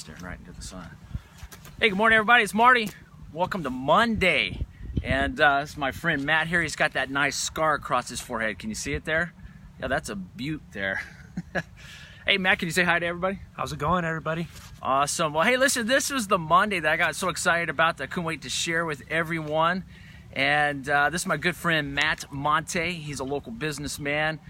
staring right into the sun. Hey, good morning, everybody. It's Marty. Welcome to Monday. And this is my friend Matt here. He's got that nice scar across his forehead. Can you see it there? Yeah, that's a beaut there. Hey, Matt, can you say hi to everybody? How's it going, everybody? Awesome. Well, hey, listen, this was the Monday that I got so excited about that I couldn't wait to share with everyone. And this is my good friend Matt Monte. He's a local businessman,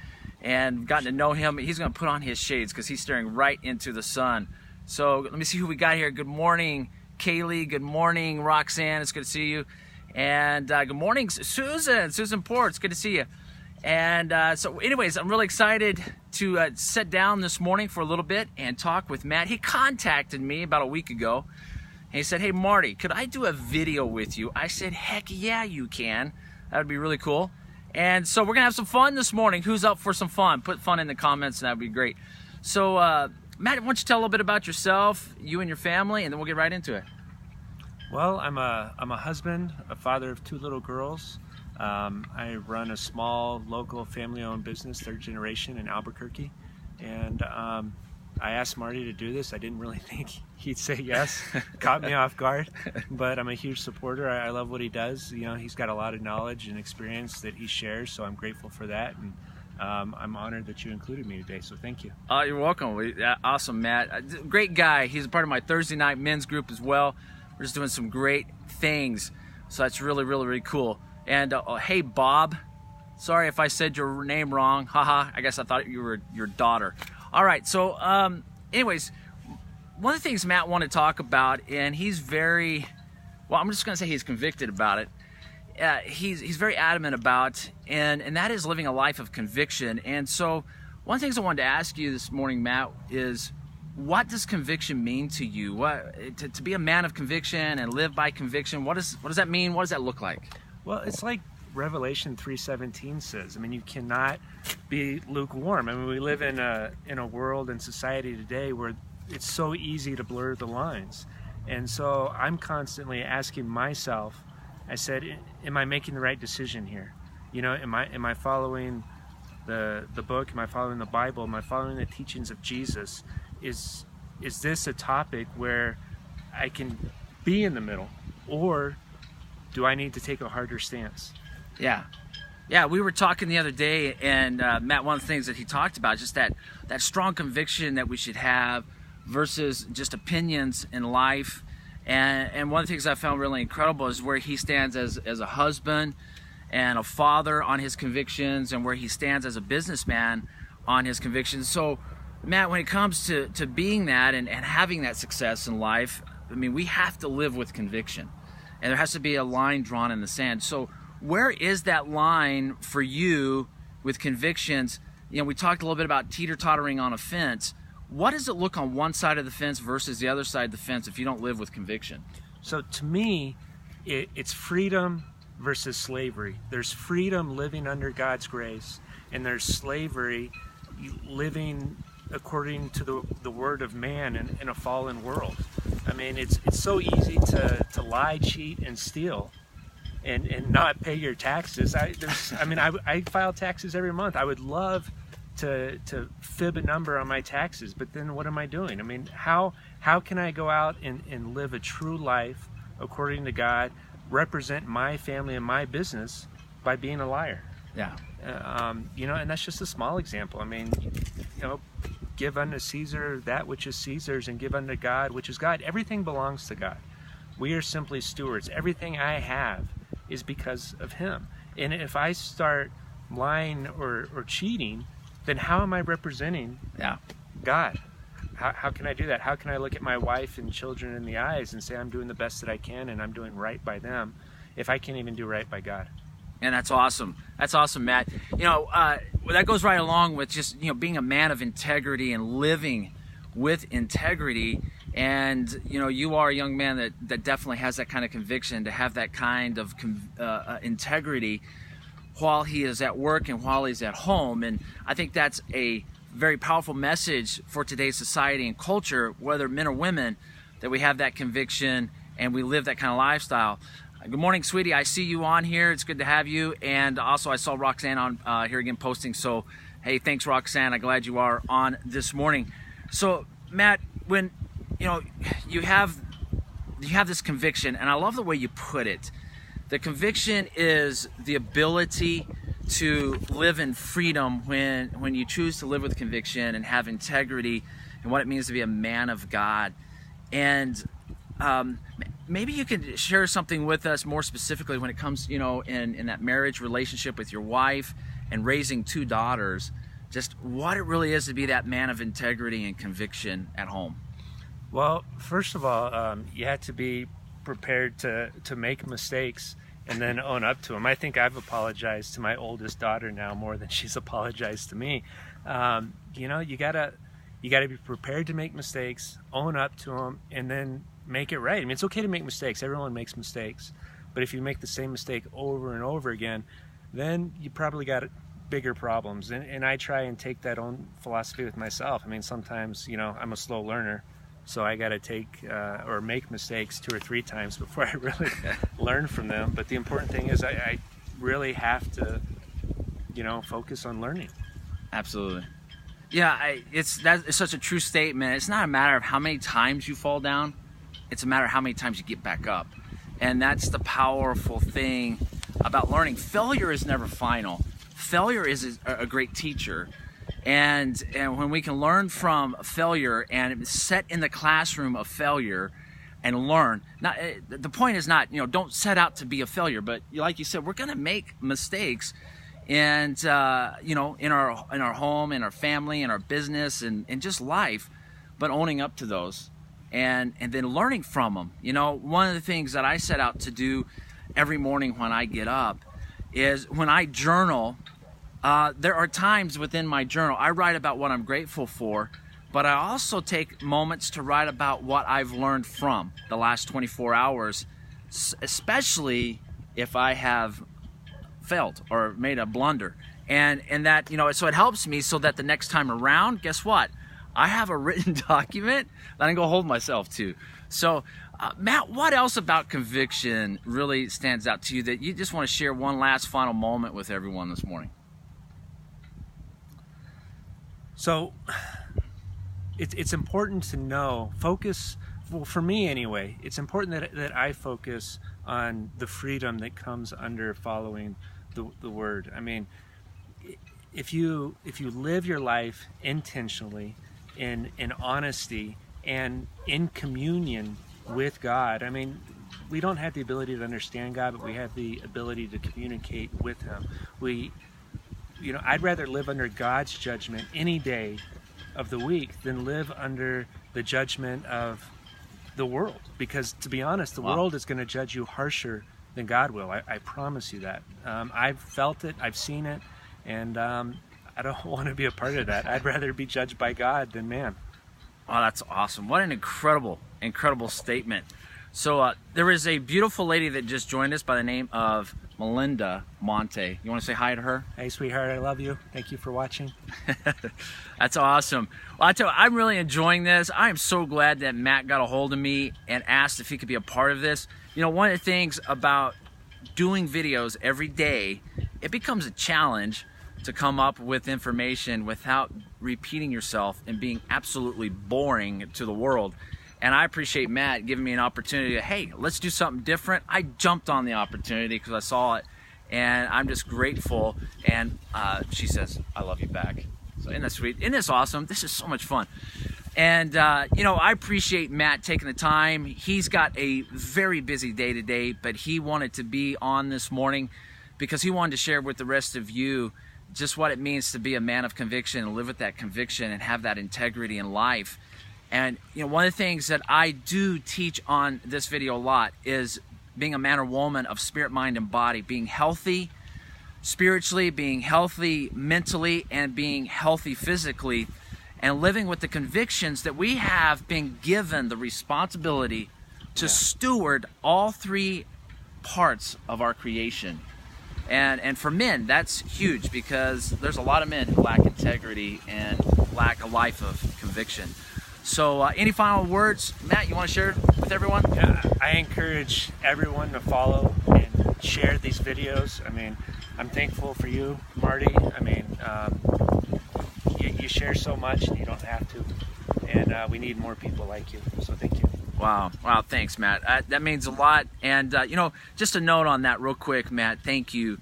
and gotten to know him. He's going to put on his shades because he's staring right into the sun. So let me see who we got here. Good morning, Kaylee. Good morning, Roxanne. It's good to see you. And good morning, Susan Ports. Good to see you. And so anyways, I'm really excited to sit down this morning for a little bit and talk with Matt. He contacted me about a week ago. And he said, hey, Marty, could I do a video with you? I said, heck yeah, you can. That would be really cool. And so we're going to have some fun this morning. Who's up for some fun? Put fun in the comments, and that would be great. So, Matt, why don't you tell a little bit about yourself, you and your family, and then we'll get right into it. Well, I'm a husband, a father of 2 little girls. I run a small, local, family-owned business, 3rd generation in Albuquerque. And I asked Marty to do this. I didn't really think he'd say yes. Caught me off guard. But I'm a huge supporter. I love what he does. You know, he's got a lot of knowledge and experience that he shares, so I'm grateful for that. And I'm honored that you included me today, so thank you. You're welcome. Awesome, Matt. Great guy. He's a part of my Thursday night men's group as well. We're just doing some great things, so that's really, really, really cool. And hey, Bob, sorry if I said your name wrong. Haha, I guess I thought you were your daughter. All right, so anyways, one of the things Matt wanted to talk about, and he's very, well, I'm just going to say he's convicted about it. He's very adamant about, and that is living a life of conviction. And so one of the things I wanted to ask you this morning, Matt, is what does conviction mean to you? What to be a man of conviction and live by conviction? What does that mean? What does that look like? Well, it's like Revelation 3:17 says. I mean, you cannot be lukewarm. I mean, we live in a world and society today where it's so easy to blur the lines. And so I'm constantly asking myself, I said, am I making the right decision here? You know, am I following the book? Am I following the Bible? Am I following the teachings of Jesus? Is this a topic where I can be in the middle, or do I need to take a harder stance? Yeah, we were talking the other day, and Matt, one of the things that he talked about, just that strong conviction that we should have versus just opinions in life. And one of the things I found really incredible is where he stands as a husband and a father on his convictions, and where he stands as a businessman on his convictions. So, Matt, when it comes to being that and having that success in life, I mean, we have to live with conviction. And there has to be a line drawn in the sand. So where is that line for you with convictions? You know, we talked a little bit about teeter-tottering on a fence. What does it look on one side of the fence versus the other side of the fence if you don't live with conviction? So to me, it's freedom versus slavery. There's freedom living under God's grace, and there's slavery living according to the word of man in a fallen world. I mean, it's so easy to lie, cheat, and steal, and not pay your taxes. I file taxes every month. I would love to fib a number on my taxes, but then what am I doing? I mean, how can I go out and live a true life according to God, represent my family and my business by being a liar? Yeah. You know, and that's just a small example. I mean, you know, give unto Caesar that which is Caesar's, and give unto God which is God. Everything belongs to God. We are simply stewards. Everything I have is because of Him. And if I start lying or cheating, then how am I representing God? How can I do that? How can I look at my wife and children in the eyes and say I'm doing the best that I can and I'm doing right by them if I can't even do right by God? And that's awesome. That's awesome, Matt. You know, that goes right along with just, you know, being a man of integrity and living with integrity. And, you know, you are a young man that definitely has that kind of conviction, to have that kind of integrity while he is at work and while he's at home. And I think that's a very powerful message for today's society and culture, whether men or women, that we have that conviction and we live that kind of lifestyle. Good morning, sweetie. I see you on here. It's good to have you. And also, I saw Roxanne on here again posting. So, hey, thanks, Roxanne. I'm glad you are on this morning. So, Matt, when you know, you have this conviction, and I love the way you put it. The conviction is the ability to live in freedom when you choose to live with conviction and have integrity and what it means to be a man of God. And maybe you could share something with us more specifically when it comes, you know, in that marriage relationship with your wife and raising 2 daughters, just what it really is to be that man of integrity and conviction at home. Well, first of all, you have to be prepared to make mistakes and then own up to them. I think I've apologized to my oldest daughter now more than she's apologized to me. You know, you gotta be prepared to make mistakes, own up to them, and then make it right. I mean, it's okay to make mistakes. Everyone makes mistakes. But if you make the same mistake over and over again, then you probably got bigger problems. And I try and take that own philosophy with myself. I mean, sometimes, you know, I'm a slow learner, so I got to take or make mistakes 2 or 3 times before I really learn from them. But the important thing is I really have to, you know, focus on learning. Absolutely. Yeah, it's such a true statement. It's not a matter of how many times you fall down. It's a matter of how many times you get back up. And that's the powerful thing about learning. Failure is never final. Failure is a great teacher. And when we can learn from failure and sit in the classroom of failure and learn, the point is not, you know, don't set out to be a failure, but like you said, we're going to make mistakes. And you know, in our home, in our family, in our business, and just life, but owning up to those, and then learning from them. You know, one of the things that I set out to do every morning when I get up is when I journal. There are times within my journal I write about what I'm grateful for, but I also take moments to write about what I've learned from the last 24 hours, especially if I have failed or made a blunder, and that, you know, so it helps me so that the next time around, guess what, I have a written document that I can go hold myself to. So Matt, what else about conviction really stands out to you that you just want to share one last final moment with everyone this morning? So it's important to know, focus, well, for me anyway, it's important that I focus on the freedom that comes under following the word. I mean, if you live your life intentionally in honesty and in communion with God, I mean, we don't have the ability to understand God, but we have the ability to communicate with Him. You know, I'd rather live under God's judgment any day of the week than live under the judgment of the world, because to be honest, the world is going to judge you harsher than God will. I promise you that. I've felt it, I've seen it, and I don't want to be a part of that. I'd rather be judged by God than man. Oh, that's awesome. What an incredible statement. So there is a beautiful lady that just joined us by the name of Melinda Monte. You want to say hi to her? Hey, sweetheart, I love you. Thank you for watching. That's awesome. Well, I tell you, I'm really enjoying this. I am so glad that Matt got a hold of me and asked if he could be a part of this. You know, one of the things about doing videos every day, it becomes a challenge to come up with information without repeating yourself and being absolutely boring to the world. And I appreciate Matt giving me an opportunity to, hey, let's do something different. I jumped on the opportunity because I saw it, and I'm just grateful. And she says, I love you back. So isn't that sweet? Isn't this awesome? This is so much fun. And, you know, I appreciate Matt taking the time. He's got a very busy day today, but he wanted to be on this morning because he wanted to share with the rest of you just what it means to be a man of conviction and live with that conviction and have that integrity in life. And, you know, one of the things that I do teach on this video a lot is being a man or woman of spirit, mind, and body, being healthy spiritually, being healthy mentally, and being healthy physically, and living with the convictions that we have been given the responsibility to steward all 3 parts of our creation. And for men, that's huge because there's a lot of men who lack integrity and lack a life of conviction. So any final words, Matt, you want to share with everyone? Yeah, I encourage everyone to follow and share these videos. I mean, I'm thankful for you, Marty. I mean, you share so much and you don't have to. and we need more people like you. So thank you. Wow. Thanks, Matt. That means a lot. And just a note on that real quick, Matt, thank you.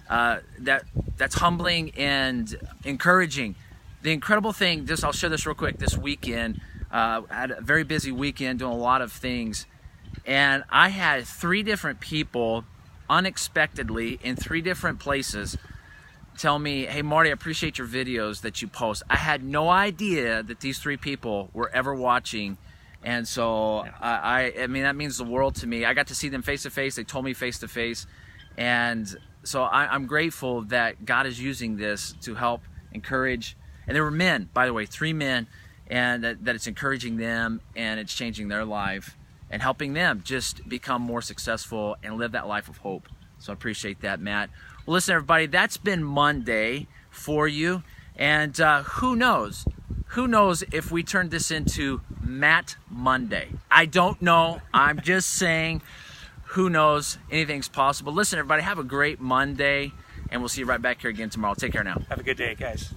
That's humbling and encouraging. The incredible thing, I'll share this real quick. This weekend, I had a very busy weekend doing a lot of things, and I had 3 different people unexpectedly in 3 different places tell me, hey Marty, I appreciate your videos that you post. I had no idea that these 3 people were ever watching, and so I mean, that means the world to me. I got to see them face to face. They told me face to face, and so I'm grateful that God is using this to help encourage. And there were men, by the way, 3 men, and that it's encouraging them and it's changing their life and helping them just become more successful and live that life of hope. So I appreciate that, Matt. Well, listen, everybody, that's been Monday for you. And who knows? Who knows if we turn this into Matt Monday? I don't know. I'm just saying, who knows? Anything's possible. Listen, everybody, have a great Monday, and we'll see you right back here again tomorrow. Take care now. Have a good day, guys.